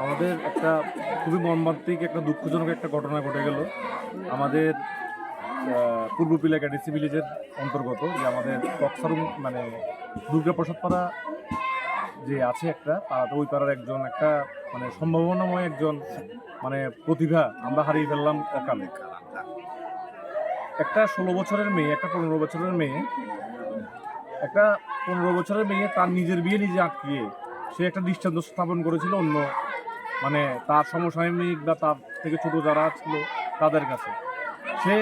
আমাদের একটা খুবই মর্মান্তিক একটা দুঃখজনক একটা ঘটনা ঘটে গেল আমাদের পূর্ব পিলা ক্যাডিসি ভিলেজের অন্তর্গত, যে আমাদের কক্সারুম মানে দুর্গাপ্রসাদ পাড়া যে আছে একটা পাড়াতে, ওই পাড়ার একজন একটা মানে সম্ভাবনাময় একজন মানে প্রতিভা আমরা হারিয়ে ফেললাম অকালে। একটা 16 বছরের মেয়ে, একটা 15 বছরের মেয়ে, একটা 15 বছরের মেয়ে তার নিজের বিয়ে নিজে আটকিয়ে সে একটা দৃষ্টান্ত স্থাপন করেছিল অন্য মানে তার সমসাময়িক বা তার থেকে ছোট যারা ছিল তাদের কাছে। সে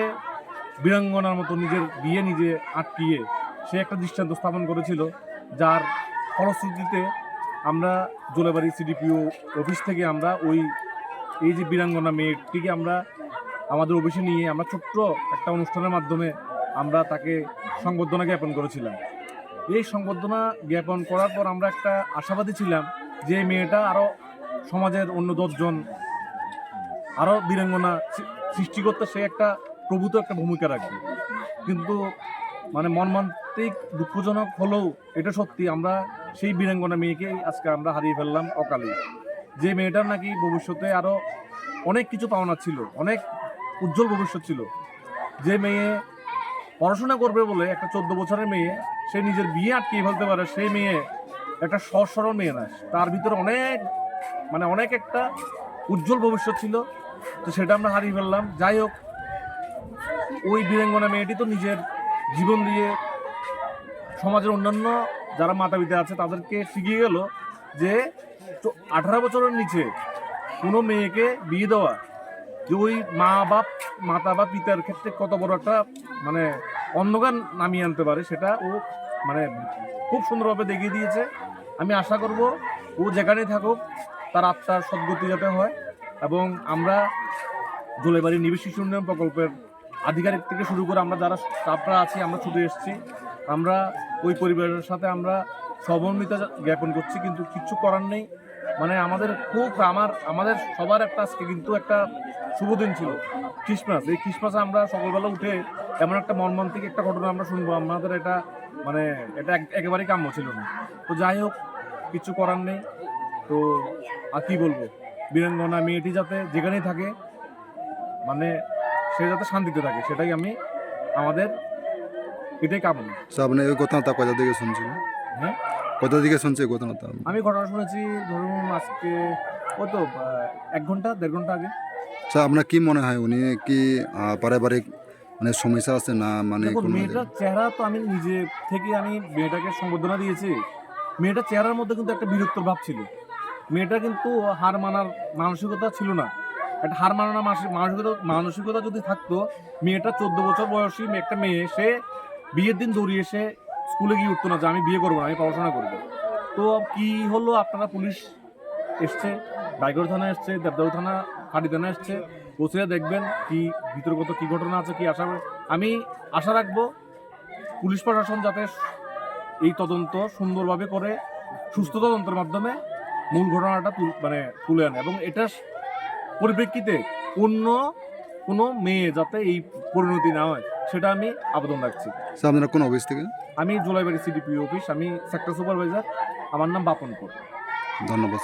বীরাঙ্গনার মতো নিজের বিয়ে নিজে আটকিয়ে সে একটা দৃষ্টান্ত স্থাপন করেছিল, যার ফলশ্রুতিতে আমরা জোলাবাড়ি সিডিপিও অফিস থেকে আমরা এই যে বীরাঙ্গনা মেয়েটিকে আমরা আমাদের অফিসে নিয়ে আমরা ছোট্ট একটা অনুষ্ঠানের মাধ্যমে আমরা তাকে সংবর্ধনা জ্ঞাপন করেছিলাম। এই সংবর্ধনা জ্ঞাপন করার পর আমরা একটা আশাবাদী ছিলাম যে মেয়েটা আরও সমাজের অন্য 10 জন আরও বীরাঙ্গনা সৃষ্টি করতে সে একটা প্রভূত একটা ভূমিকা রাখবে। কিন্তু মানে মর্মান্তিক দুঃখজনক হলেও এটা সত্যি, আমরা সেই বীরাঙ্গনা মেয়েকেই আজকে আমরা হারিয়ে ফেললাম অকালে। যে মেয়েটার নাকি ভবিষ্যতে আরও অনেক কিছু পাওনা ছিল, অনেক উজ্জ্বল ভবিষ্যৎ ছিল। যে মেয়ে পড়াশোনা করবে বলে একটা 14 বছরের মেয়ে সে নিজের বিয়ে আটকিয়ে ফেলতে পারে, সেই মেয়ে একটা সহজ সরল মেয়ে না, তার ভিতরে অনেক একটা উজ্জ্বল ভবিষ্যৎ ছিল। তো সেটা আমরা হারিয়ে ফেললাম। যাই হোক, ওই বীরাঙ্গনা মেয়েটি তো নিজের জীবন দিয়ে সমাজের অন্যান্য যারা মাতা পিতা আছে তাদেরকে শিখিয়ে গেল যে 18 বছরের নিচে কোনো মেয়েকে বিয়ে দেওয়া যে ওই মাতা বা পিতার ক্ষেত্রে কত বড় একটা মানে অন্ধকার নামিয়ে আনতে পারে, সেটা ও মানে খুব সুন্দরভাবে দেখিয়ে দিয়েছে। আমি আশা করব ও যেখানেই থাকুক তার আত্মার সদ্গতি যাতে হয়। এবং আমরা জোলাইবাড়ি নিবিড় শিশু উন্নয়ন প্রকল্পের আধিকারিক থেকে শুরু করে আমরা যারা স্টাফরা আছি আমরা ছুটে এসেছি, আমরা ওই পরিবারের সাথে আমরা সহমর্মিতা জ্ঞাপন করছি, কিন্তু কিচ্ছু করার নেই। মানে আমাদের সবার একটা আজকে কিন্তু একটা শুভ দিন ছিল, ক্রিসমাস। এই ক্রিসমাসে আমরা সকালবেলা উঠে এমন একটা মর্মান্তিক একটা ঘটনা আমরা শুনবো, আমাদের এটা একেবারেই কাম্য ছিল না। তো যাই হোক, কিছু করার নেই। তো আর কি বলবো, বীরাঙ্গনা মেয়েটি যাতে যেখানেই থাকে মানে সে যাতে শান্তিতে থাকে, সেটাই আমাদের এটাই কামনা। আপনি ওই ঘটনাটা কোথা থেকে শুনছেন? হ্যাঁ, কোথা থেকে শুনছে ঘটনাটা? আমি ঘটনা শুনেছি ধরুন আজকে কত 1 ঘন্টা 1.5 ঘন্টা আগে। আপনার কি মনে হয় উনি কি পারিবারিক মানে সমস্যা আছে না? মানে দেখুন, মেয়েটার চেহারা তো আমি নিজে থেকে আমি মেয়েটাকে সম্বোধনা দিয়েছি, মেয়েটার চেহারার মধ্যে কিন্তু একটা বীরত্বর ভাব ছিল। মেয়েটা কিন্তু হার মানার মানসিকতা ছিল না। একটা হার মানানোর মানসিকতা যদি থাকতো, মেয়েটা 14 বছর বয়সী একটা মেয়ে, সে বিয়ের দিন দৌড়িয়ে এসে স্কুলে গিয়ে উঠতো না যে আমি বিয়ে করবো না, আমি পড়াশোনা করবো। তো কি হলো, আপনারা পুলিশ এসছে, বাইগড় থানা এসছে, দেবদাউ থানা, ফাঁড়ি থানা এসছে, বসে দেখবেন কি ভিতরগত কি ঘটনা আছে, কি আমি আশা রাখবো পুলিশ প্রশাসন যাতে এই তদন্ত সুন্দরভাবে করে সুস্থ তদন্তের মাধ্যমে মূল ঘটনাটা তুলে আনে, এবং এটার পরিপ্রেক্ষিতে অন্য কোনো মেয়ে যাতে এই পরিণতি না হয় সেটা আমি আবেদন রাখছি। আপনারা কোন অফিস থেকে? আমি জোলাইবাড়ি সিডিপিও অফিস, আমি সেক্টর সুপারভাইজার, আমার নাম বাপন কর। ধন্যবাদ।